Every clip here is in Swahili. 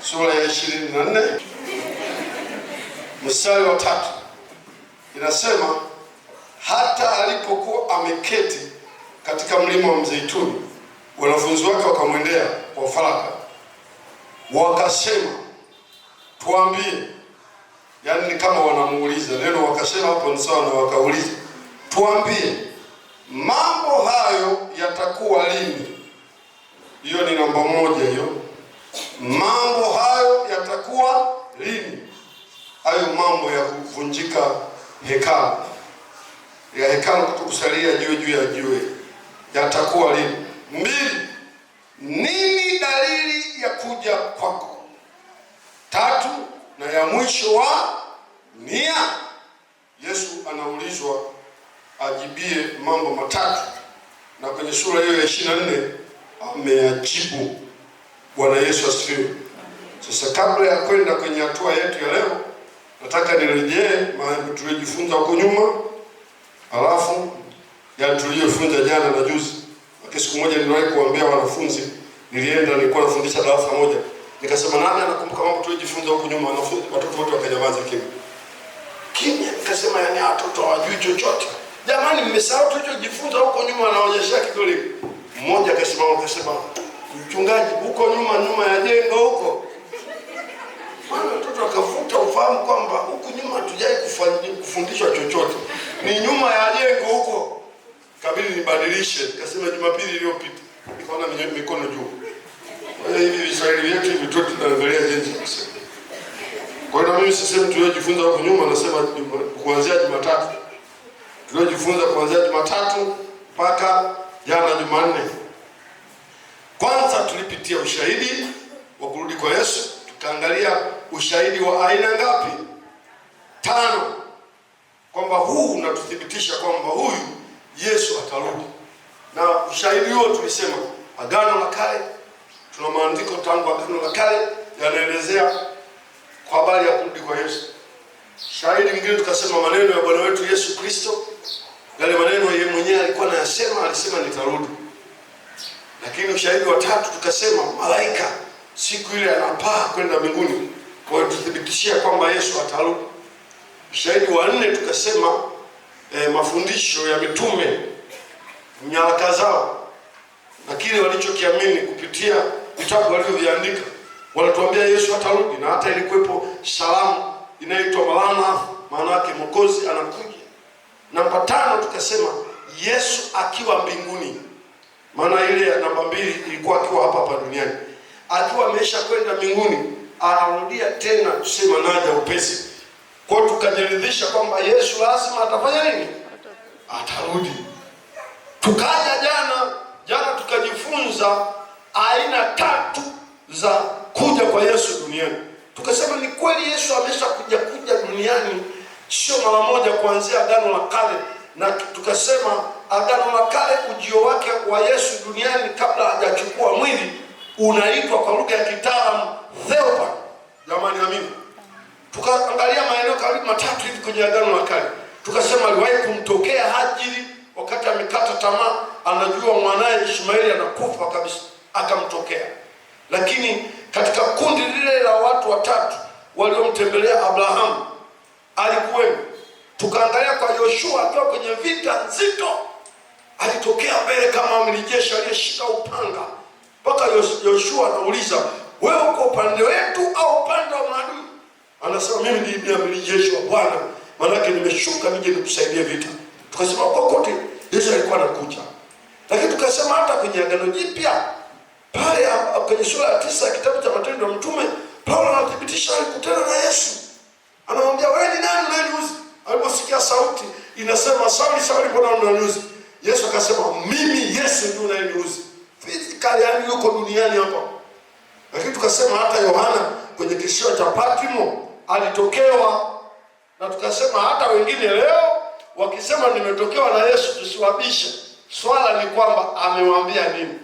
sura ya 24 mstari wa 3 inasema, hata alipokuwa ameketi katika mlima wa Mzeituni, wanafunzi wake wakamwendea kwa faragha, wakasema, tuambie. Yani ni kama wanamuuliza. Neno wakasema hapo ni sawa na wakauliza. Tuambie, mambo hayo yatakuwa lini? Hiyo ni namba 1 hiyo. Mambo hayo yatakuwa lini? Hayo mambo ya kuvunjika hekalu, ya hekalu kutokusalia juu ya jiwe, yatakuwa lini? 2, nini dalili ya kuja kwako? 3, na ya mwisho wa nia. Yesu anaulizwa ajibie mambo matatu, na kwenye sura hiyo ya 24 ameyajibu. Bwana Yesu asifiwe. Sasa kabla ya kwenda kwenye hatua yetu ya leo, nataka nirejee mambo tuliyojifunza huko nyuma, alafu ya tuliyofunza jana na juzi. Kwa siku moja niliwahi kuambia wanafunzi, nilikuwa nafundisha darasa moja, nikasema nani anakumbuka mambo tuliyojifunza huko nyuma? Watoto wote wakanyamaza kimya. Nikasema yani watoto hawajui chochote. Jamani, mmesahau tulichojifunza huko nyuma? Anaonyesha kidole. Mmoja akasema mchungaji, huko nyuma ya jengo huko. Maana watoto wakafuta ufahamu kwamba huko nyuma hatujai kufundishwa chochote, ni nyuma ya jengo huko. Kabili nibadilishe, nikasema Jumapili iliyopita nikaona mikono juu. Hivi Israeli yetu hivi tu tunaangalia jinsi. Kwa hiyo mimi sisemi tuliojifunza huko nyuma, nasema kuanzia Jumatatu. Tuliojifunza kuanzia Jumatatu mpaka jana Jumanne. Kwanza tulipitia ushahidi wa kurudi kwa Yesu. Tukaangalia ushahidi wa aina ngapi? 5. Kwamba huu unatuthibitisha kwamba huyu Yesu atarudi. Na ushahidi huo tulisema Agano la Kale, tuna maandiko tangu Agano la Kale yanaelezea kwa habari ya kurudi kwa Yesu. Shahidi mwingine tukasema maneno ya Bwana wetu Yesu Kristo, yale maneno yeye mwenyewe alikuwa anayasema, alisema nitarudi. Lakini ushahidi wa 3 tukasema malaika siku ile anapaa kwenda mbinguni, kwa hiyo tuthibitishia kwamba Yesu atarudi. Ushahidi wa 4 tukasema mafundisho ya mitume, nyaraka zao na kile walichokiamini kupitia vitabu walivyoviandika, walituambia Yesu atarudi. Na hata ilikuwepo salamu inaitwa Maranatha, maana yake Mwokozi anakuja. Namba 5 tukasema Yesu akiwa mbinguni, maana ile ya namba 2 ilikuwa akiwa hapa duniani. Akiwa amesha kwenda mbinguni, anarudia tena kusema naja upesi. Kwa hiyo tukajiridhisha kwamba Yesu lazima atafanya nini? Atarudi. Tukaja jana tukajifunza aina 3 za kuja kwa Yesu duniani. Tukasema ni kweli Yesu amesha kuja duniani sio mara moja kuanzia Agano la Kale, na tukasema Agano la Kale ujio wake wa Yesu duniani kabla hajachukua mwili unaitwa kwa lugha ya kitaalamu theophan. Jamani, amini. Tukaangalia maeneo karibu 3 hivi kwenye Agano la Kale. Tukasema aliwahi kumtokea Hajiri wakati amekata tamaa, anajua mwanae Ishmaeli anakufa kabisa, akamtokea. Lakini katika kundi lile la watu 3 waliomtembelea Abrahamu alikuwemo. Tukaangalia kwa Yoshua akiwa kwenye vita nzito, alitokea mbele kama amiri jeshi aliyeshika upanga, mpaka Yoshua anauliza, wewe uko upande wetu au upande wa maadui? Anasema mimi ni amiri jeshi wa Bwana, maana yake nimeshuka nije nikusaidie vita. Tukasema kokote Yesu alikuwa anakuja. Lakini tukasema hata kwenye Agano Jipya pale kwenye sura ya 9 ya kitabu cha Matendo ya Mitume, Paulo anathibitisha alikutana na Yesu. Anamwambia, wewe ni nani unayeniuzi? Aliposikia sauti inasema, Sauli Sauli, mbona unaniuzi? Yesu akasema, mimi Yesu ndiye unayeniuzi. Physically yani yuko duniani hapa. Lakini tukasema hata Yohana kwenye kisiwa cha Patmo alitokewa. Na tukasema hata wengine leo wakisema nimetokewa na Yesu tusiwabishe. Swala ni kwamba amewambia nini.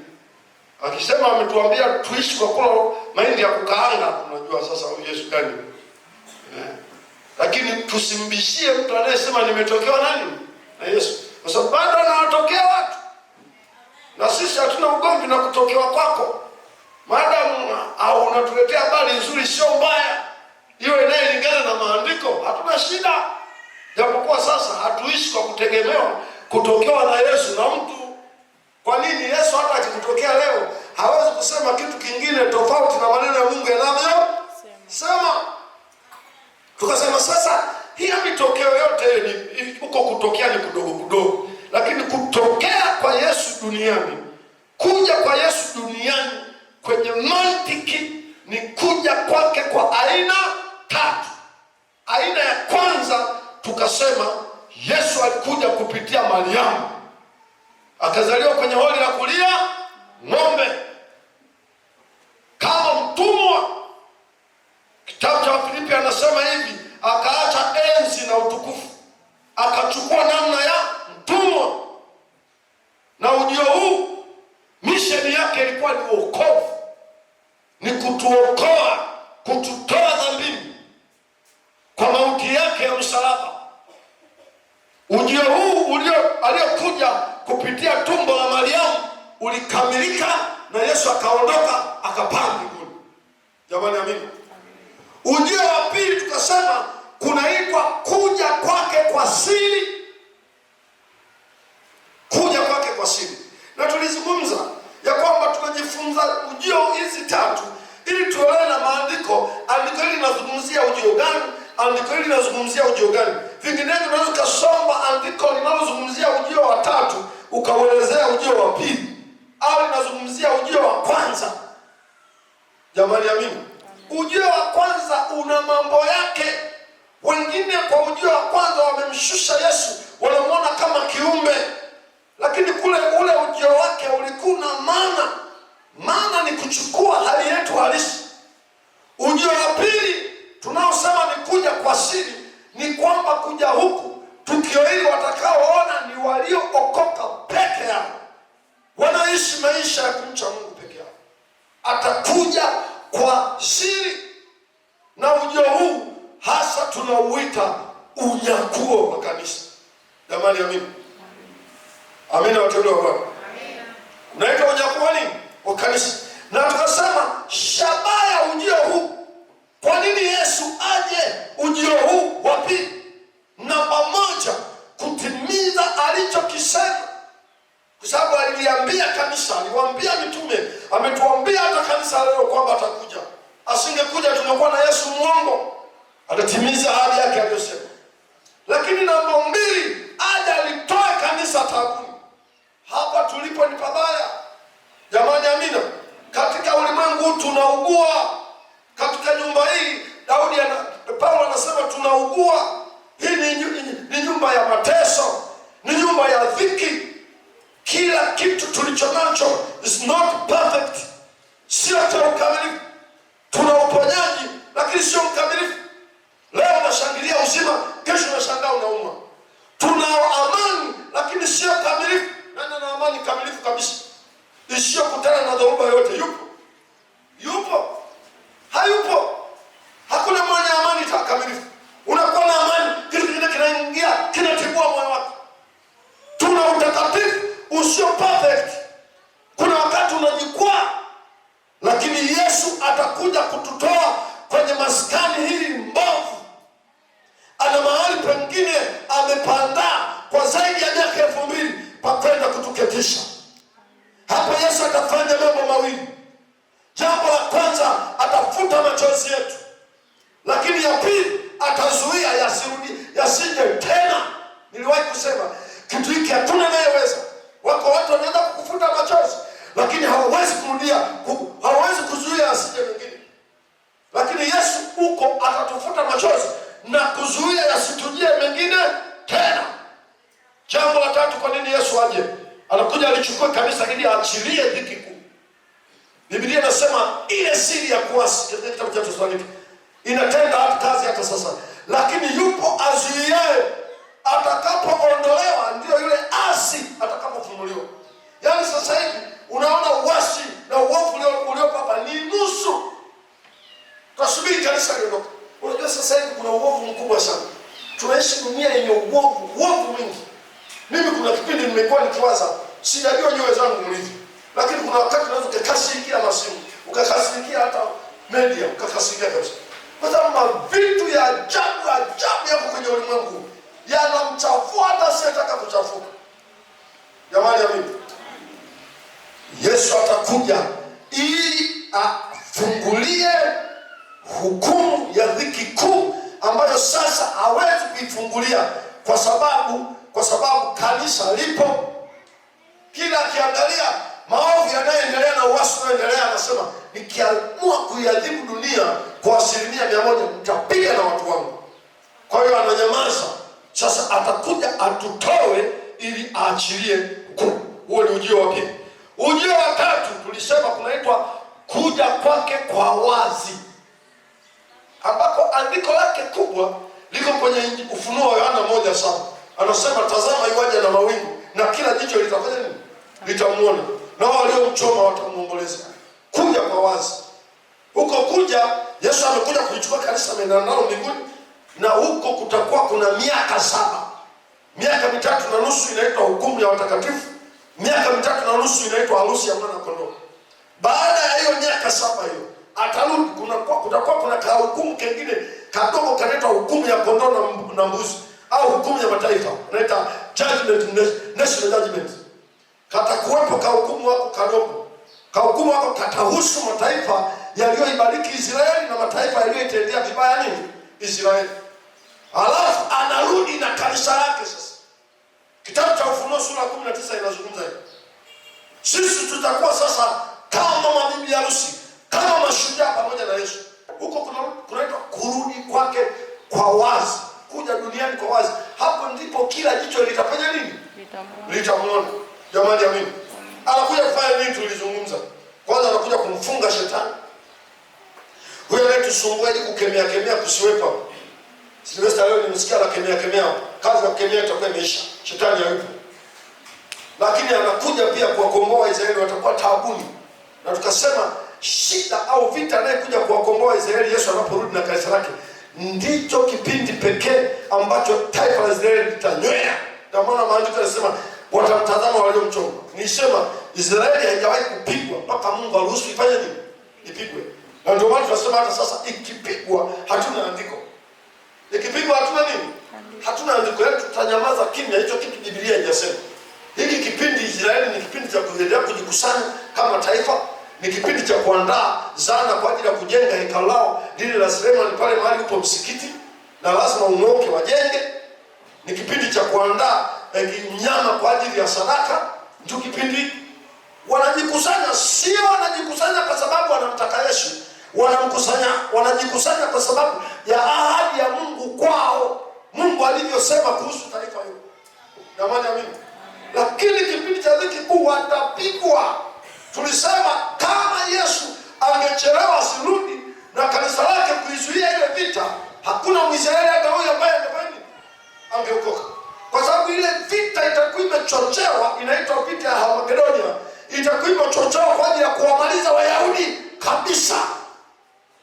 Akisema ametuambia tuishi kwa kula mahindi ya kukaanga, tunajua sasa Yesu gani. Lakini tusimbishie mtu anayesema nimetokewa nani? Na Yesu. Kwa sababu bado anawatokea watu. Na sisi hatuna ugomvi na kutokewa kwako. Maadamu au unatuletea habari nzuri, sio mbaya, iwe inayolingana na maandiko, hatuna shida. Japokuwa sasa hatuishi kwa kutegemewa kutokewa na Yesu na mtu. Kwa nini? Yesu hata akikutokea leo hawezi kusema kitu kingine tofauti na maneno ya Mungu yanavyosema. Tukasema sasa hii mitokeo yote ni huko, kutokea ni kudogo kudogo, lakini kutokea kwa Yesu duniani, kuja kwa Yesu duniani kwenye mantiki ni kuja kwake kwa aina tatu. Aina ya kwanza tukasema Yesu alikuja kupitia Mariamu, akazaliwa kwenye hori la kulia ng'ombe kama mtumwa. Kitabu cha Filipi anasema hivi, akaacha enzi na utukufu, akachukua namna ya mtumwa. Na ujio huu misheni yake ilikuwa ni wokovu, ni kutuokoa, kututoa dhambini kwa mauti yake ya msalaba. Ujio huu aliokuja kupitia tumbo la Mariamu ulikamilika na Yesu akaondoka akapaa mbinguni. Jamani, amini. Ujio wa pili tukasema kunaitwa kuja kwake kwa siri. Kuja kwake kwa siri. Na tulizungumza ya kwamba tunajifunza ujio hizi tatu ili tuelewe na maandiko. Andiko hili linazungumzia ujio gani? Andiko hili linazungumzia ujio gani? Vinginevyo unaweza kusoma andiko linalozungumzia ujio wa tatu ukauelezea ujio wa pili, au linazungumzia ujio wa kwanza. Jamani, amini. Ujio wa kwanza una mambo yake. Wengine kwa ujio wa kwanza wamemshusha Yesu, wanamuona kama kiumbe, lakini kule ule ujio wake ulikuwa na maana. Maana ni kuchukua hali yetu halisi. Ujio wa pili tunaosema ni kuja kwa siri, ni kwamba kuja huku, tukio hili watakaoona ni waliookoka peke yao, wanaishi maisha ya kumcha Mungu peke yao. Atakuja kwa siri, na ujio huu hasa tunauita unyakuo wa kanisa. Jamani, amini. Amina, watoto wa Bwana. Unaitwa unyakuo nini? Wa kanisa. Na tukasema shabaha ya ujio huu, kwa nini Yesu aje ujio huu wa pili? Namba moja, kutimiza alichokisema, kwa sababu aliliambia kanisa, aliwaambia mitume, ametuambia hata kanisa leo kwamba atakuja. Asingekuja tungekuwa na Yesu mwongo. Atatimiza ahadi yake aliyosema. Lakini namba mbili, aje alitoe kanisa taabuni. Hapa tulipo ni pabaya. Jamani, amina. Katika ulimwengu tunaugua. Katika nyumba hii Paulo anasema tunaugua. Hii ni nyumba ya mateso, ni nyumba ya dhiki. Kila kitu tulicho nacho is not perfect, sio cha ukamilifu. Tuna uponyaji lakini sio mkamilifu. Leo unashangilia uzima, kesho unashangaa unaumwa. Tuna amani lakini sio kamilifu. Nani ana amani kamilifu kabisa isiyokutana na dhoruba yote? Yupo? Hayupo. Hakuna mwenye amani kamilifu. Unakuwa na amani, kitu kingine kinaingia kinatibua moyo wako. Tuna utakatifu usio perfect. Kuna wakati unajikwaa, lakini Yesu atakuja kututoa kwenye maskani hii mbovu. Ana mahali pengine amepandaa kwa zaidi ya miaka 2000 pa kwenda kutuketisha. Hapa Yesu atafanya mambo mawili. Jambo la kwanza, atafuta machozi yetu, lakini ya pili, atazuia yasije tena. Niliwahi kusema kitu hiki hatuna anayeweza. Wako watu wanaweza kukufuta machozi, lakini hawawezi kuzuia yasije mengine. Lakini Yesu huko atatufuta machozi na kuzuia yasitujie mengine tena. Jambo la tatu, kwa nini Yesu aje? Anakuja alichukua kanisa ili aachilie dhiki kuu. Biblia inasema ile siri ya kuasi, katika kitabu cha Wathesalonike, inatenda hata kazi hata sasa. Lakini yupo azuiaye, atakapoondolewa ndio yule asi atakapofunuliwa. Yaani sasa hivi unaona uasi na uovu uliopo hapa ni nusu. Tunasubiri kanisa liondoke. Unajua sasa hivi kuna uovu mkubwa sana. Tunaishi dunia yenye uovu mwingi. Mimi kuna kipindi nimekuwa nikiwaza, sijajua nyoyo zangu mlivyo, lakini kuna wakati unaweza kukasi kila masimu ukakasirikia hata media, ukakasirikia kabisa. Kwa sababu vitu ya ajabu yako kwenye ulimwengu yanamchafua hata asiyetaka kuchafuka. Jamani, amini. Yesu atakuja ili afungulie hukumu ya dhiki kuu ambayo sasa hawezi kuifungulia kwa sababu kanisa lipo. Kila akiangalia maovu yanayoendelea na uasi unaoendelea, anasema nikiamua kuiadhibu dunia kwa 100% nitapiga na watu wangu. Kwa hiyo ananyamaza. Sasa atakuja atutoe ili aachilie hukumu. Huo ni ujio wa pili. Ujio wa tatu tulisema kunaitwa kuja kwake kwa wazi, ambapo andiko lake kubwa liko kwenye Ufunuo wa Yohana 1:7. Anasema tazama yuaja na mawingu na kila jicho litafanya nini? Litamuona, na waliomchoma watamuomboleza. Kuja kwa wazi. Huko kuja, Yesu amekuja kulichukua kanisa ameenda nalo mbinguni, na huko kutakuwa kuna miaka 7. Miaka 3.5 inaitwa hukumu ya watakatifu. Miaka 3.5 inaitwa harusi ya mwana kondoo. Baada ya hiyo miaka 7 hiyo atarudi, kutakuwa kuna hukumu kingine kadogo kanaitwa hukumu ya kondoo na mbuzi, au hukumu ya mataifa, inaitwa judgment, national judgment. Katakuwepo hukumu wako kadogo. Hukumu wako katahusu mataifa yaliyoibariki Israeli na mataifa yaliyoitendea vibaya nini? Israeli. Alafu anarudi na kanisa lake sasa. Kitabu cha Ufunuo sura 19 inazungumza hivi. Sisi tutakuwa sasa kama mabibi harusi, kama mashujaa pamoja na Yesu. Huko kunaitwa kurudi kwake kwa wazi, kuja duniani kwa wazi. Hapo ndipo kila jicho litafanya nini? Litamuona. Jamani, amini. Anakuja kufanya nini? Tulizungumza. Kwanza anakuja kumfunga shetani. Huyo anayetusumbua ili kukemea kusiwepo. Silvester leo nimesikia la kemea. Kazi ya kukemea itakuwa imeisha. Shetani hayupo. Lakini anakuja pia kuwakomboa Israeli, watakuwa taabuni. Na tukasema shida au vita anayekuja kuwakomboa Israeli Yesu anaporudi na kanisa lake, ndicho kipindi pekee ambacho taifa la Israeli litanywea. Ndio maana maandiko yanasema watamtazama waliomchoma. Nisema Israeli haijawahi kupigwa mpaka Mungu aruhusu ifanye nini? Ipigwe. Na ndio maana tunasema hata sasa ikipigwa hatuna andiko. Ikipigwa hatuna nini? Hatuna andiko. Yetu tutanyamaza kimya, hicho kitu Biblia haijasema. Hiki kipindi Israeli ni kipindi cha kuendelea kujikusanya kama taifa, ni kipindi cha kuandaa zana kwa ajili ya kujenga hekalu lao lile la Sulemani pale mahali upo msikiti na lazima unoke wajenge. Ni kipindi cha kuandaa mnyama kwa ajili ya sadaka. Ndio kipindi wanajikusanya, sio wanajikusanya kwa sababu wanamtaka Yesu. Wanajikusanya kwa sababu ya ahadi ya Mungu kwao. Mungu alivyosema kuhusu taifa hilo. Jamani, amini. Lakini kipindi cha dhiki kuu watapigwa. Tulisema kama Yesu angechelewa asirudi na kanisa lake kuizuia ile vita, hakuna Mwisraeli hata huyo ambaye angeokoka. Kwa sababu ile vita itakuwa imechochewa, inaitwa vita ya Hamagedonia. Itakuwa imechochewa kwa ajili ya kuwamaliza Wayahudi kabisa.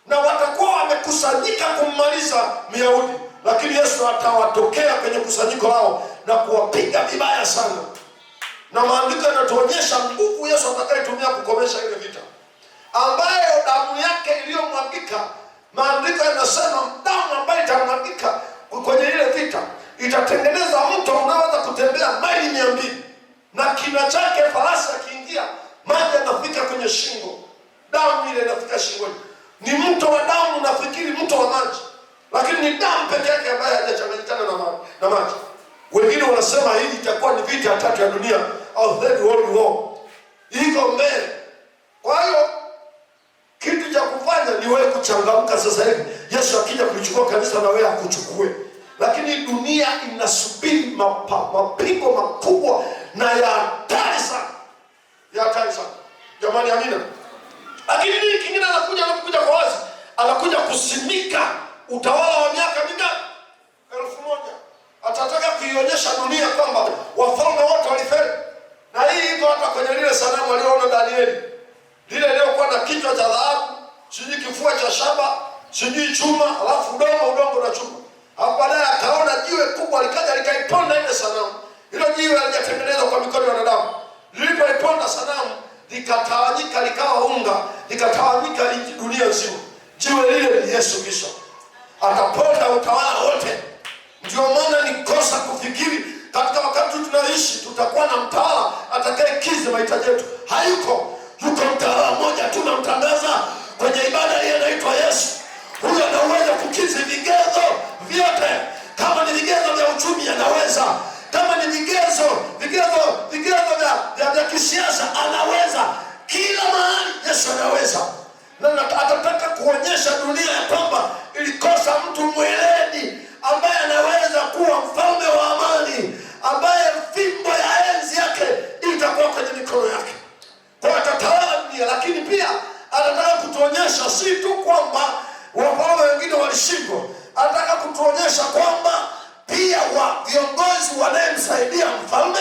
Na watakuwa wamekusanyika kummaliza Myahudi. Lakini Yesu atawatokea kwenye kusanyiko lao na kuwapiga vibaya sana. Na maandiko yanatuonyesha nguvu Yesu atakayetumia kukomesha ile vita, ambayo damu yake iliyomwagika. Maandiko yanasema damu ambayo itamwagika kwenye ile vita itatengeneza mto unaweza kutembea maili 200, na kina chake farasi akiingia maji yanafika kwenye shingo. Damu ile inafika shingoni. Ni mto wa damu, nafikiri mto wa maji, lakini ni damu pekee yake ambayo haijachanganyikana na maji. Wengine wanasema hii itakuwa ni vita ya 3 ya dunia au third world war. Iko mbele. Kwa hiyo kitu cha kufanya ni wewe kuchangamka sasa hivi. Yesu akija kulichukua kanisa na wewe akuchukue. Lakini dunia inasubiri mapigo makubwa na ya hatari sana. Ya hatari sana. Jamani, amina. Lakini nini kingine anakuja kwa wazi? Anakuja kusimika utawala wa miaka mingapi? 1000. Atataka kuionyesha dunia kwamba wafalme wote walifeli. Na hii iko hata kwenye lile sanamu aliyoona Danieli. Lile liliokuwa na kichwa cha dhahabu, sijui kifua cha shaba, sijui chuma, alafu udongo na chuma. Hapo baadaye akaona jiwe kubwa likaja likaiponda ile sanamu. Hilo jiwe halijatengenezwa kwa mikono ya wanadamu. Lilipoiponda sanamu, likatawanyika likawa unga, likatawanyika dunia nzima. Jiwe lile ni Yesu Kristo. Ataponda utawala wote. Ndio maana ni kosa kufikiri katika wakati tunaishi tutakuwa na mtawala atakayekizi mahitaji yetu. Hayuko. Yuko mtawala mmoja tunamtangaza kwenye ibada hii, anaitwa Yesu. Huyo ana uwezo kukizi vigezo vyote. Kama ni vigezo vya uchumi anaweza. Kama ni vigezo vya kisiasa anaweza. Kila mahali Yesu anaweza. Na atataka kuonyesha dunia ya kwamba ilikosa mtu mweledi ambaye anaweza kuwa mfalme wa amani, ambaye fimbo ya enzi yake itakuwa kwenye mikono yake. Kwa atatawala dunia, lakini pia anataka kutuonyesha si tu kwamba wafalme wengine walishindwa. Anataka kutuonyesha kwamba pia viongozi wanayemsaidia mfalme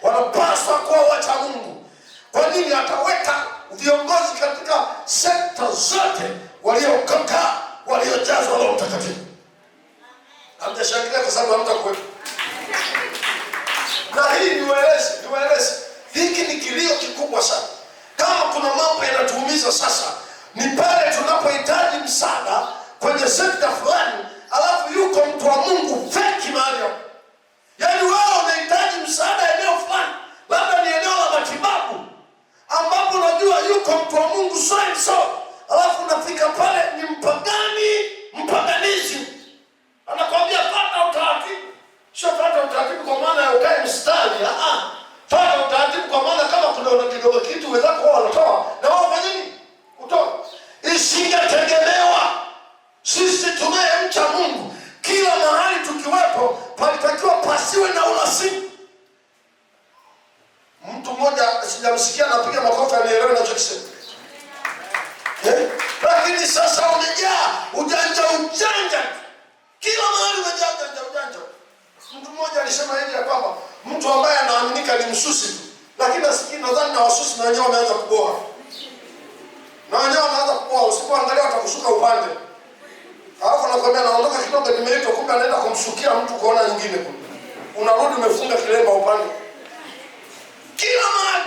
wanapaswa kuwa wacha Mungu. Kwa nini? Ataweka viongozi katika sekta zote waliokoka, waliojazwa Roho Mtakatifu. Hamjashangilia kwa sababu hamtakuwepo. Na hii niwaeleze. Hiki ni kilio kikubwa sana. Kama kuna mambo yanatuumiza sasa, ni pale tunapohitaji msaada kwenye sekta fulani, alafu yuko mtu wa Mungu feki mahali hapo. Yaani wewe unahitaji msaada eneo fulani, labda ni eneo la matibabu, ambapo unajua yuko mtu wa Mungu so, alafu unafika pale ni mpaganizi. Anakwambia pata utaratibu. Sio pata utaratibu kwa maana ya ukae mstari. Pata utaratibu kwa maana kama kuna kidogo kitu wenzako wao wanatoa na wao fanya nini? Utoa. Isingetegemewa sisi tunayemcha Mungu kila mahali tukiwepo palitakiwa pasiwe na urasimu. Mtu mmoja sijamsikia anapiga makofi anielewe ninachokisema. Lakini sasa umejaa ujanja. Kila mahali umejaa ujanja. Mtu mmoja alisema hivi ya kwamba mtu ambaye anaaminika ni msusi tu, lakini nadhani na wasusi na wenyewe wameanza kuboa. Usipoangalia watakushuka upande. Alafu anakuambia naondoka kidogo nimeitwa, kumbe anaenda kumshukia mtu kuona nyingine kule. Unarudi umefunga kilemba upande. Kila mahali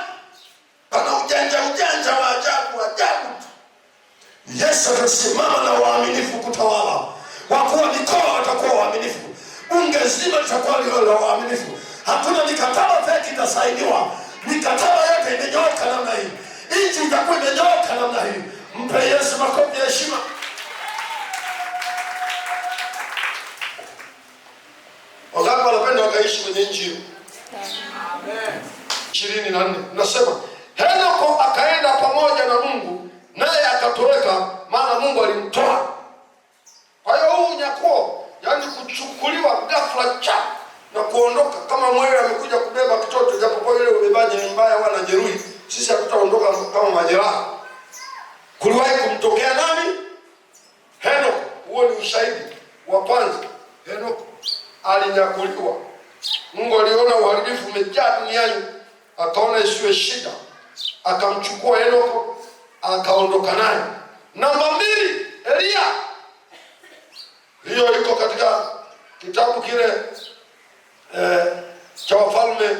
pana ujanja wa ajabu. Yesu atasimama na waaminifu kutawala. Wakuu wa mikoa watakuwa waaminifu. Bunge zima litakuwa la waaminifu. Hatuna mikataba feki itasainiwa. Mikataba yote imenyooka namna hii. Nchi itakuwa imenyooka namna hii. Mpe Yesu makofi ya heshima. Wangapi wanapenda wakaishi kwenye nchi hiyo? Amen. 24 nasema Henoko akaenda pamoja na Mungu, naye akatoweka, maana Mungu alimtoa. Kwa hiyo huu unyakuo, yani kuchukuliwa ghafla na kuondoka kama mwewe amekuja kubeba kitoto, japokuwa ile ubebaji ni mbaya wala jeruhi, sisi hatutaondoka kama majeraha. Kuliwahi kumtokea nani? Henoko. Huo ni ushahidi wa kwanza. Henoko alinyakuliwa. Mungu aliona uharibifu umejaa duniani, akaona isiwe shida, akamchukua Henoko akaondoka naye. Namba 2, Elia. Hiyo iko katika kitabu kile cha Wafalme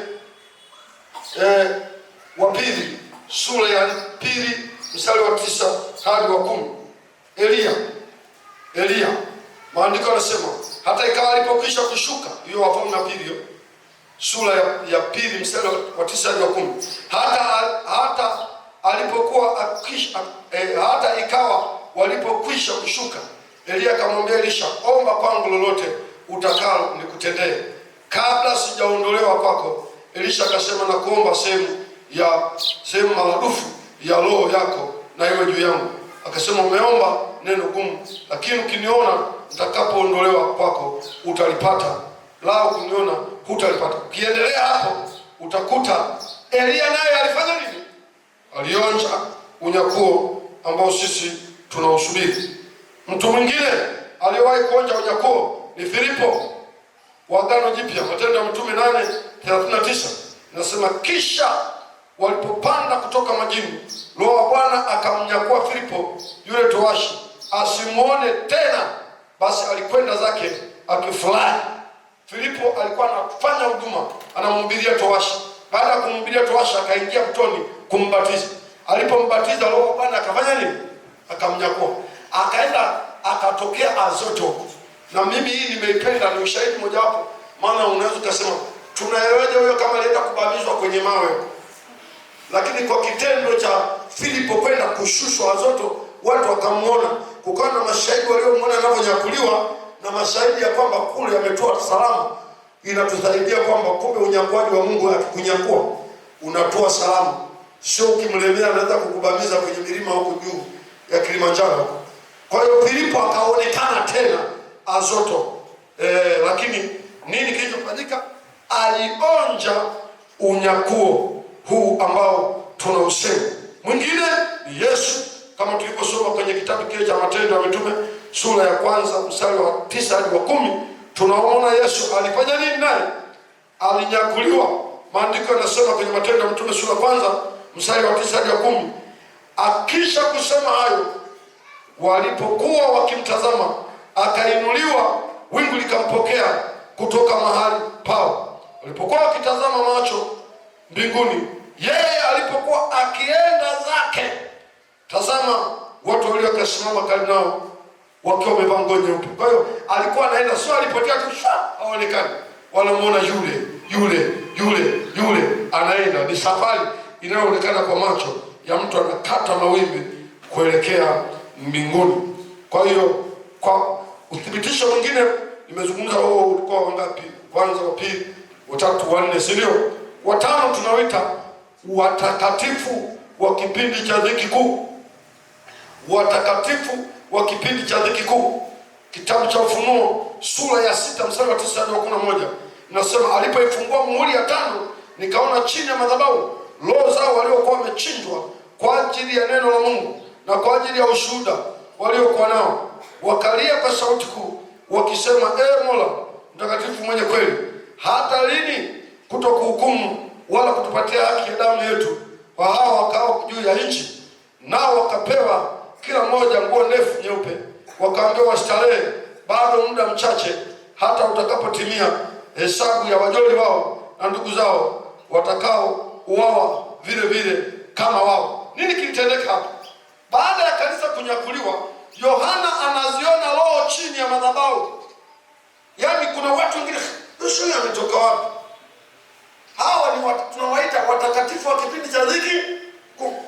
wa pili, sura ya 2 mstari wa 9 hadi wa 10. Elia. Maandiko yanasema hata ikawa alipokwisha kushuka, hiyo Wafalme wa pili hiyo sura ya 2 mstari wa 9 hadi wa 10. Hata ikawa walipokwisha kushuka, Elia akamwambia Elisha, omba kwangu lolote utakalo nikutendee kabla sijaondolewa kwako. Elisha akasema, na kuomba sehemu maradufu ya roho yako na iwe juu yangu. Akasema, umeomba neno gumu, lakini ukiniona nitakapoondolewa kwako utalipata, lao kuniona hutalipata. Ukiendelea hapo utakuta Elia naye alifanya nini? Alionja unyakuo ambao sisi tunausubiri. Mtu mwingine aliyewahi kuonja unyakuo ni Filipo wa Agano Jipya, Matendo ya Mitume 8:39. Nasema kisha walipopanda kutoka majini, Roho wa Bwana akamnyakua Filipo yule towashi, asimuone tena. Basi alikwenda zake akifurahi. Filipo alikuwa anafanya huduma, anamhubiria towashi. Baada ya kumhubiria towashi, akaingia mtoni kumbatiza. Alipombatiza Roho Bwana akafanya nini? Akamnyakua. Akaenda akatokea Azoto. Na mimi hii nimeipenda, ni ushahidi mojawapo. Maana unaweza kusema tunaelewaje huyo kama alienda kubamizwa kwenye mawe? Lakini kwa kitendo cha Filipo kwenda kushushwa Azoto, watu wakamuona, kukawa na mashahidi waliomuona anavyonyakuliwa, na mashahidi ya kwamba kule ametoa salama. Inatusaidia kwamba kumbe unyakuaji wa Mungu akikunyakua unatoa salama. Sio ukimlemea anaweza kukubamiza kwenye milima huko juu ya Kilimanjaro. Kwa hiyo Filipo akaonekana tena Azoto. Lakini nini kilichofanyika? Alionja unyakuo huu ambao tunausema. Mwingine ni Yesu, kama tuliposoma kwenye kitabu kile cha Matendo ya Mitume sura ya 1 mstari wa 9 hadi wa 10, tunaona Yesu alifanya nini naye? Alinyakuliwa. Maandiko yanasema kwenye Matendo ya Mitume sura ya 1 mstari wa 9 hadi wa 10, akisha kusema hayo, walipokuwa wakimtazama, akainuliwa, wingu likampokea kutoka mahali pao. Walipokuwa wakitazama macho mbinguni, yeye alipokuwa akienda zake, tazama, watu waliosimama karibu nao wakiwa wamevaa nguo nyeupe. Kwa hiyo alikuwa anaenda, sio alipotea tu haonekani. Wanamuona yule anaenda. Ni safari inayoonekana kwa macho ya mtu anakata mawimbi kuelekea mbinguni. Kwa hiyo kwa uthibitisho mwingine nimezungumza ulikuwa wangapi? Kwanza, wa pili, wa tatu, wa nne, si ndio? Wa tano tunaoita watakatifu wa kipindi cha dhiki kuu. Watakatifu wa kipindi cha dhiki kuu. Kitabu cha Ufunuo sura ya 6 mstari wa 9 hadi 11 inasema, alipoifungua muhuri ya 5, nikaona chini ya madhabahu roho zao waliokuwa wamechinjwa kwa ajili ya neno la Mungu na kwa ajili ya ushuhuda waliokuwa nao, wakalia kwa sauti kuu wakisema, Mola mtakatifu mwenye kweli, hata lini kutokuhukumu wala kutupatia haki ya damu yetu kwa hao wakao juu ya nchi? Nao wakapewa kila mmoja nguo ndefu nyeupe, wakaambiwa starehe bado muda mchache, hata utakapotimia hesabu ya wajoli wao na ndugu zao watakao uawa vile vile kama wao. Nini kilitendeka hapa? Baada ya kanisa kunyakuliwa, Yohana anaziona roho chini ya madhabahu. Yaani kuna watu wengine, huyu ametoka wapi? Hawa ni tunawaita watakatifu wa kipindi cha dhiki kuu.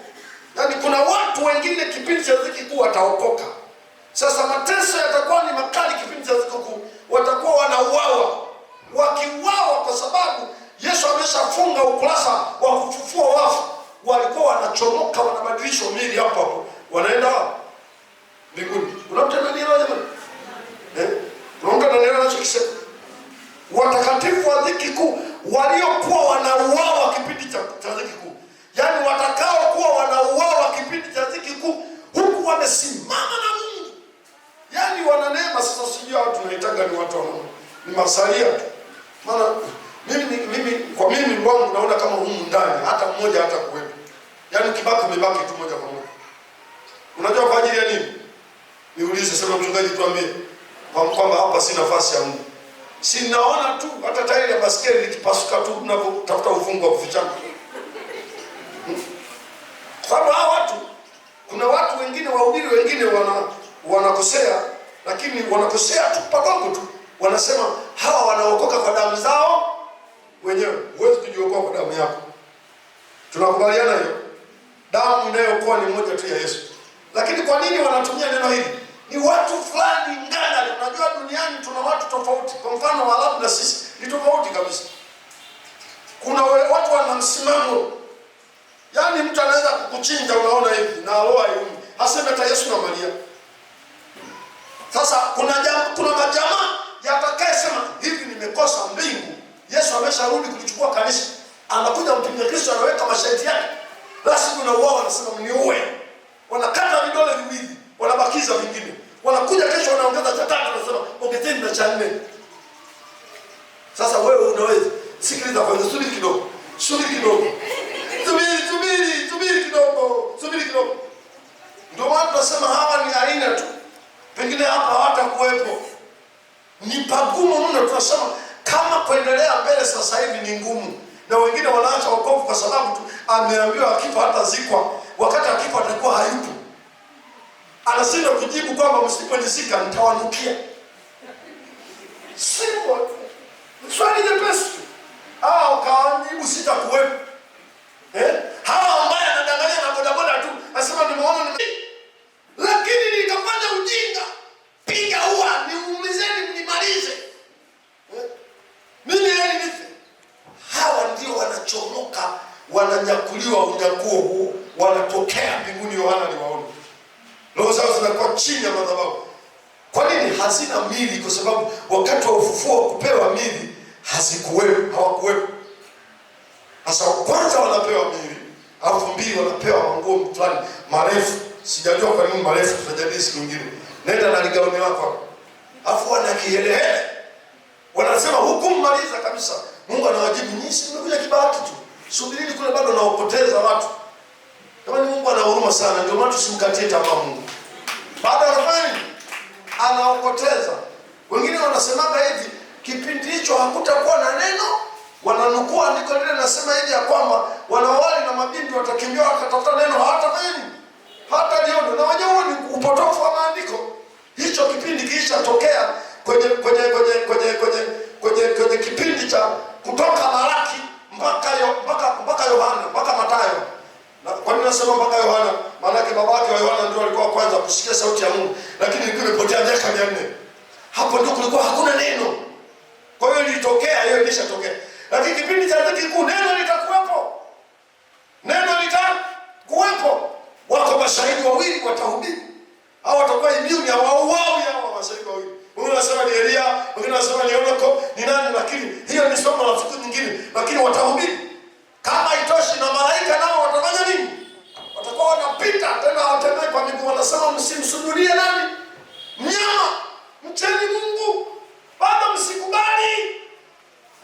Yaani kuna watu wengine kipindi cha dhiki kuu wataokoka. Sasa mateso yatakuwa ni makali kipindi cha dhiki kuu. Watakuwa wanauawa. Wakiuawa kwa sababu Yesu ameshafunga ukurasa wa kufufua wafu. Walikuwa wanachomoka, wanabadilishwa miili hapo hapo. Wanaenda wapi? Mbinguni. Unamta nani leo jamani? Unaona nani anachokisema? Watakatifu wa dhiki kuu waliokuwa wanauawa kipindi cha dhiki kuu. Yaani watakao kuwa wanauawa kipindi cha dhiki kuu huku wamesimama na Mungu. Yaani wana neema. Sasa sijui watu tunaitaga ni watu wanao. Ni masalia tu. Maana mimi wangu naona kama humu ndani hata mmoja hata kuwepo. Yaani kibaki umebaki tu moja kwa moja. Unajua kwa ajili ya nini? Niulize, sema mchungaji tuambie. Kwamba hapa si nafasi ya Mungu. Si naona tu hata tairi ya baskeli likipasuka tu unapotafuta ufungu wa kufichana. Sababu hao watu, kuna watu wengine wahubiri wengine wanakosea, lakini wanakosea tu padogo tu. Wanasema hawa wanaokoka kwa damu zao wenyewe. Huwezi kujiokoa kwa damu yako. Tunakubaliana hiyo? Damu inayokuwa ni moja tu ya Yesu. Lakini kwa nini wanatumia neno hili? Ni watu fulani ngana. Unajua duniani tuna watu tofauti. Kwa mfano Waarabu na sisi ni tofauti kabisa. Kuna watu wana msimamo. Yaani mtu anaweza kukuchinja unaona hivi na roho yumi. Haseme hata Yesu na Maria. Sasa kuna majamaa yatakaye sema hivi nimekosa mbingu. Yesu amesharudi kulichukua kanisa. Anakuja mpinga Kristo anaweka masharti yake. Basi kuna wao wanasema mniue. Wanakata vidole viwili, wanabakiza vingine. Wanakuja kesho wanaongeza cha 3 wanasema ongezeni na cha 4. Sasa wewe unaweza sikiliza kwanza, subiri kidogo. Subiri kidogo. Subiri kidogo. Ndio maana tunasema hawa ni aina tu. Pengine hapa hawatakuwepo. Ni pagumu mno. Tunasema kama kuendelea mbele sasa hivi ni ngumu. Na wengine wanaacha wokovu kwa sababu tu ameambiwa akifa hata zikwa. wakati akifa atakuwa hayupo. Anashinda kujibu kwamba msiponizika nitawanukia. Simple. Swali jepesi. Kajibu sitakuwepo. Hawa ambaye anadanganya na bodaboda tu, asema nimeona lakini nikafanya ujinga. Piga huwa niumizeni mnimalize. Mimi nife. Hawa ndio wanachomoka, wananyakuliwa unyakuo huu, wanatokea mbinguni Yohana aliwaona. Roho zao zinakuwa chini ya madhabahu. Kwa nini? Hazina mili, kwa sababu wakati wa ufufuo kupewa mili hawakuwepo. Sasa kwanza wanapewa mili, alafu mbili wanapewa manguo fulani marefu. Sijajua kwa nini marefu, tutajadili siku nyingine. Nenda na ligauni lako. Alafu wana kihelehele. Wanasema hukummaliza kabisa. Mungu anawajibu, nyinyi mmekuja kibahati tu. Subirini kule bado naopoteza watu. Kama ni Mungu ana huruma sana, ndio maana tusimkatie tamaa Mungu. Baada anafanya nini? Anaopoteza. Wengine wanasemaga hivi, kipindi hicho hakutakuwa na neno. Wananukua andiko lile nasema hivi ya kwamba wanawali na mabinti watakimbia wakatafuta neno, hawatafanya nini? Hata lione. Na wenyewe ni upotofu wa maandiko. Hicho kipindi kilishatokea kwenye kipindi cha kutoka Malaki mpaka Yohana, mpaka Mathayo. Na kwa nini nasema mpaka Yohana? Maana yake babake wa Yohana ndio alikuwa kwanza kusikia sauti ya Mungu, lakini ilikuwa imepotea miaka 400. Hapo ndio kulikuwa hakuna neno. Kwa hiyo ilitokea, hiyo ilishatokea. Lakini kipindi cha dhiki kuu neno litakuwepo. Neno litakuwepo. Wako mashahidi wawili watahubiri. Hao watakuwa immune, hawauawi hao mashahidi wawili. Wengine wanasema ni Elia, wengine wanasema ni Enoko, ni nani, lakini hiyo ni somo la siku nyingine, lakini watahubiri. Kama itoshi na malaika nao watafanya nini? Watakuwa wanapita tena, hawatembei kwa miguu. Wanasema msimsujudie nani? Mnyama. Mcheni Mungu. Bado msikubali.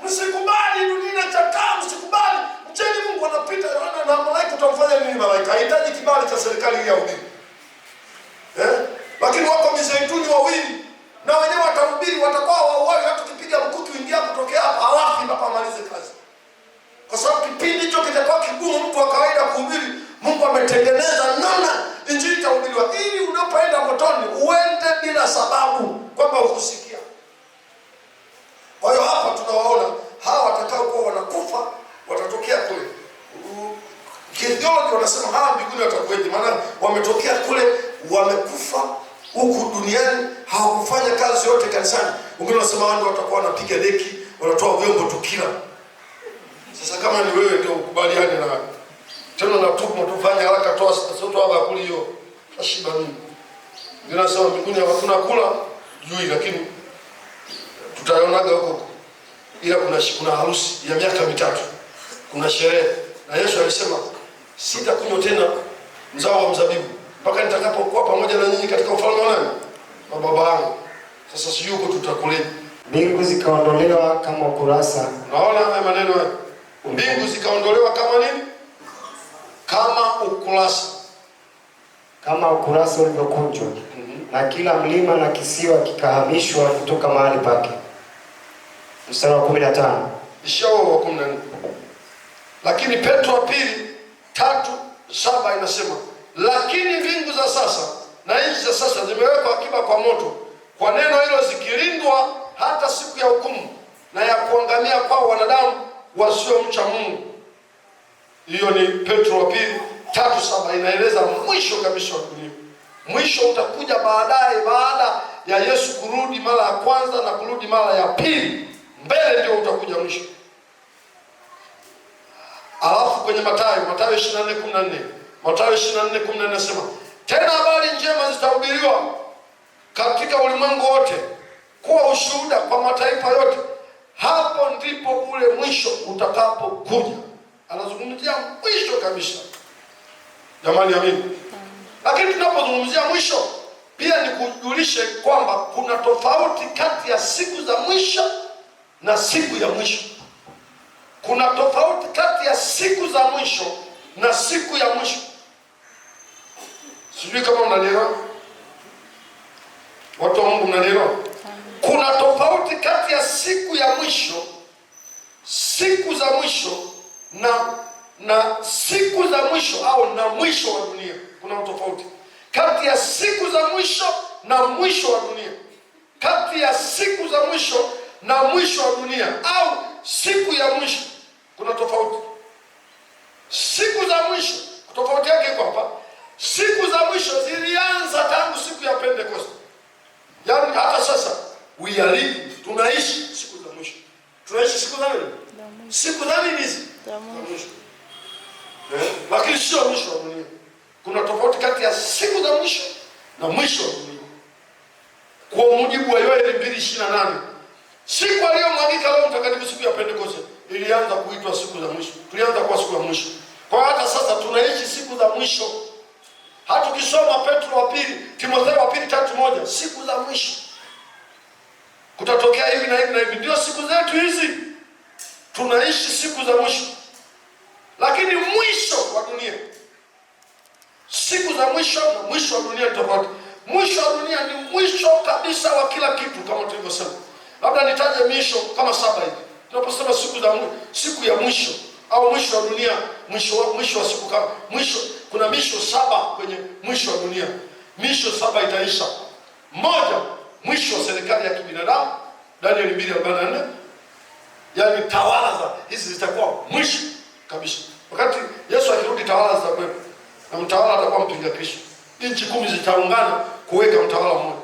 Msikubali dunia inachakaa, msikubali. Mcheni Mungu. Wanapita na malaika, utamfanya nini malaika? Hahitaji kibali cha serikali ya hubiri. Lakini wako mizeituni wawili na wenyewe watahubiri, watakuwa wauawi. Hata ukipiga mkuki uingia kutokea hapa hawafi mpaka amalize kazi. Kwa sababu kipindi hicho kitakuwa kigumu mtu wa kawaida kuhubiri. Mungu ametengeneza namna injili itahubiriwa ili unapoenda motoni uende bila sababu kwamba ukusikia. Kwa hiyo hapa tunawaona hawa watakao kuwa wanakufa watatokea kule. Kitheology wanasema hawa mbinguni watakuweje? Maana wametokea kule, wamekufa huku duniani, hawakufanya kazi yote kanisani. Wengine wanasema wao watakuwa wanapiga deki, wanatoa vyombo tukila. Sasa kama ni wewe ndio ukubaliane na tena na tufanye haraka, toa sasa bakuli hiyo. Tashiba mimi. Ndio nasema mbinguni hakuna kula juu, lakini tutaonaga huko. Ila kuna harusi ya miaka 3. Kuna sherehe. Na Yesu alisema sitakunywa tena mzao wa mzabibu mpaka nitakapokuwa pamoja na nyinyi katika ufalme wa nani? Wa Baba yangu. Sasa sijui huko tutakuleje. Mbingu zikaondolewa kama ukurasa. Unaona haya maneno haya? Mbingu zikaondolewa kama nini? Kama ukurasa. Kama ukurasa ulivyokunjwa. Na kila mlima na kisiwa kikahamishwa kutoka mahali pake. Mstari wa 15. Ishao wa 14. Lakini Petro wa pili 3:7 inasema, lakini mbingu za sasa na nchi za sasa zimewekwa akiba kwa moto, kwa neno hilo zikilindwa hata siku ya hukumu na ya kuangamia kwa wanadamu wasiomcha Mungu. Hiyo ni Petro wa pili 3:7, inaeleza mwisho kabisa wa dunia. Mwisho utakuja baadaye, baada ya Yesu kurudi mara ya kwanza na kurudi mara ya pili. Mbele ndio utakuja mwisho. Alafu kwenye Mathayo 24:14, Mathayo 24:14 nasema, tena habari njema zitahubiriwa katika ulimwengu wote kuwa ushuhuda kwa mataifa yote, hapo ndipo ule mwisho utakapokuja. Anazungumzia mwisho kabisa. Jamani, amini. Lakini tunapozungumzia mwisho, pia nikujulishe kwamba kuna tofauti kati ya siku za mwisho na siku ya mwisho. Kuna tofauti kati ya siku za mwisho na siku ya mwisho. Sijui kama mnanielewa. Watu wa Mungu, mnanielewa? Kuna tofauti kati ya siku ya mwisho, siku za mwisho na siku za mwisho au na mwisho wa dunia. Kuna tofauti kati ya siku za mwisho na mwisho wa dunia. Kati ya siku za mwisho na mwisho wa dunia au siku ya mwisho kuna tofauti. Siku za mwisho tofauti yake iko hapa. Siku za mwisho zilianza tangu siku ya Pentecost. Yaani hata sasa we are living, tunaishi siku za mwisho. Tunaishi siku za nini? Siku za nini hizi? Za mwisho. Lakini sio mwisho wa dunia. Kuna tofauti kati ya siku za mwisho na mwisho wa dunia. Kwa mujibu wa Yoeli 2:28, siku aliyomwagika Roho Mtakatifu siku ya Pentecost ilianza kuitwa siku za mwisho. Tulianza kuwa siku ya mwisho. Kwa hata sasa tunaishi siku za mwisho. Hata ukisoma Petro wa pili, Timotheo wa pili 3:1, siku za mwisho. Kutatokea hivi na hivi na hivi. Ndio siku zetu hizi. Tunaishi siku za mwisho. Lakini mwisho wa dunia, siku za mwisho na mwisho wa dunia ni tofauti. Mwisho wa dunia ni mwisho kabisa wa kila kitu, kama tulivyosema. Labda nitaje misho kama 7 hivi. Tunaposema siku za mwisho, siku ya mwisho au mwisho wa dunia, mwisho wa siku kama mwisho, kuna misho 7 kwenye mwisho wa dunia. Misho 7 itaisha. Moja, mwisho wa serikali ya kibinadamu, Danieli 2:44. Yaani tawala za hizi zitakuwa mwisho kabisa. Wakati Yesu akirudi tawala zitakuwepo. Na mtawala atakuwa mpinga Kristo. Nchi 10 zitaungana kuweka mtawala mmoja.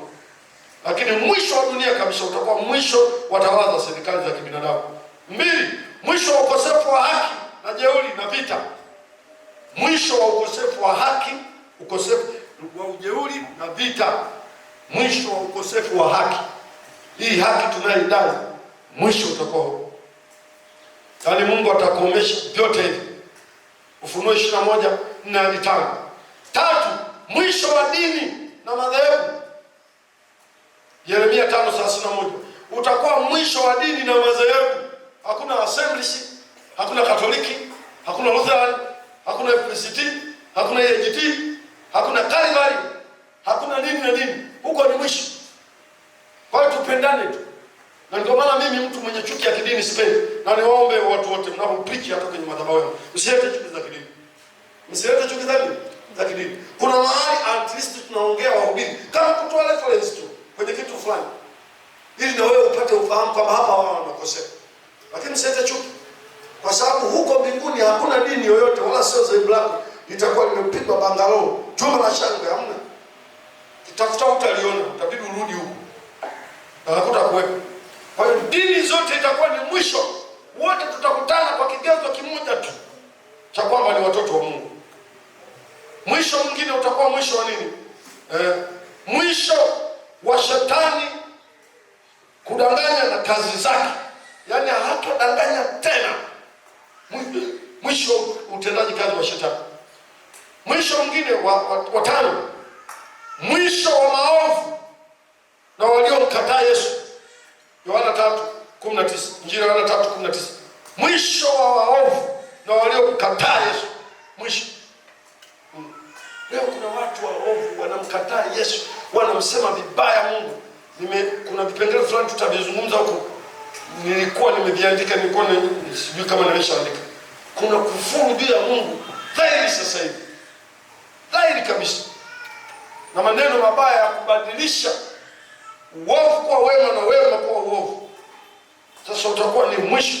Lakini mwisho wa dunia kabisa utakuwa mwisho wa tawala za serikali za kibinadamu. 2, mwisho wa ukosefu wa haki na jeuri na vita. Mwisho wa ukosefu wa haki, ukosefu wa ujeuri na vita. Mwisho wa ukosefu wa haki. Hii haki tunaidai, mwisho utakuwa. Yaani Mungu atakomesha vyote hivi. Ufunuo 21:4-5. 3, mwisho wa dini na madhehebu. Yeremia 5:31. Utakuwa mwisho wa dini na madhehebu. Hakuna Assemblies, hakuna Katoliki, hakuna Lutheran, hakuna FPCT, hakuna EAGT, hakuna Calvary, hakuna nini na nini. Huko ni mwisho. Kwa hiyo tupendane tu. Na ndio maana mimi mtu mwenye chuki ya kidini sipendi. Na niwaombe watu wote mnapopreach hata kwenye madhabahu yao, msilete chuki za kidini. Msilete chuki za kidini. Kuna mahali at least tunaongea wahubiri kama kutoa reference tu kwenye kitu fulani, ili na wewe upate ufahamu kwamba hapa wao wanakosea. Lakini msilete chuki, kwa sababu huko mbinguni hakuna dini yoyote, wala sio zebu lako litakuwa limepigwa bangalo jumla na shangwe, hamna. Kitafuta utaliona, utabidi urudi huko na hakutakuwepo. Kwa hiyo dini zote itakuwa ni mwisho. Wote tutakutana kwa kigezo kimoja tu cha kwamba ni watoto wa Mungu. Mwisho mwingine utakuwa mwisho wa nini? Mwisho wa shetani kudanganya na kazi zake. Yaani hatadanganya tena. Mwisho utendaji kazi wa shetani. Mwisho mwingine wa 5, mwisho wa maovu na waliomkataa Yesu. Yohana 3:19. Injili ya Yohana 3:19. Mwisho wa waovu na waliomkataa Yesu. Mwisho. Leo kuna watu waovu wanamkataa Yesu, wanamsema vibaya Mungu. Kuna vipengele fulani tutavizungumza huko. Nilikuwa nimeviandika, sijui kama nimeshaandika. Kuna kufuru juu ya Mungu dhahiri sasa hivi. Dhahiri kabisa. Na maneno mabaya ya kubadilisha uovu kuwa wema na wema kuwa uovu. Sasa utakuwa ni mwisho.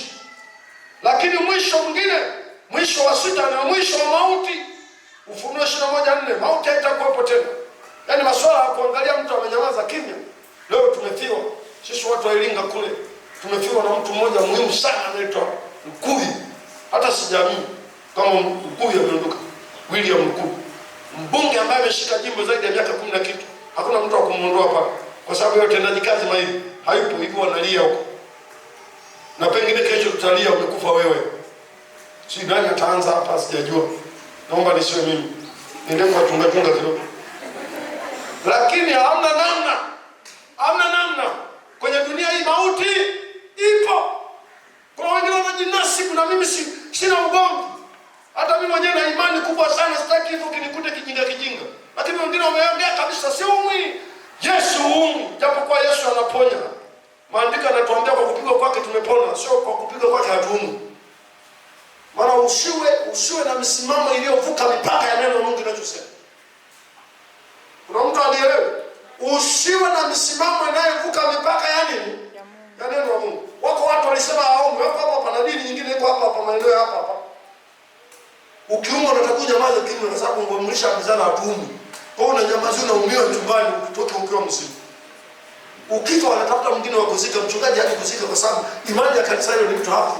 Lakini mwisho mwingine, mwisho wa 6 na mwisho wa mauti. Ufunuo 21:4. Mauti haitakuwepo tena. Yaani masuala ya kuangalia mtu amenyamaza kimya. Leo tumefiwa. Sisi watu wa Iringa kule tumefiwa na mtu mmoja muhimu sana anaitwa Mkuvi. Hata sijamii kama Mkuvi ameondoka. William Mkuvi. Mbunge ambaye ameshika jimbo zaidi ya miaka 10 na kitu. Hakuna mtu wa kumuondoa pale. Kwa sababu yeye utendaji kazi mahiri hayupo, hivyo wanalia huko. Na pengine kesho tutalia umekufa wewe. Si nani ataanza hapa sijajua. Naomba nisiwe mimi. Niende kwa tunga kidogo. Lakini hamna namna. Hamna namna. Kwenye dunia hii mauti ipo. Kwa wengine wanajinasi, kuna mimi sina ugomvi. Hata mimi mwenyewe na imani kubwa sana, sitaki hivyo kinikute kijinga. Lakini wengine wameongea kabisa si umwi. Yesu umwi, japokuwa Yesu anaponya. Maandiko yanatuambia kwa kupigwa kwake tumepona, sio kwa kupigwa kwake hatuumwi. Maana usiwe na misimamo iliyovuka mipaka ya neno la Mungu linachosema. Kuna mtu anielewe? Usiwe na misimamo inayovuka mipaka ya nini? Ya neno la Mungu. Wako watu walisema haombe, wako hapa pana dini nyingine iko hapa maeneo hapa. Ukiumwa unatakuja kunyamaza kimya kwa sababu ngomlisha mzana atuumi. Kwa hiyo unanyamaza unaumia nyumbani ukitoka ukiwa mzima. Ukifa wanatafuta mwingine wa kuzika, mchungaji hadi kuzika kwa sababu imani ya kanisa hilo ni mtu hafi.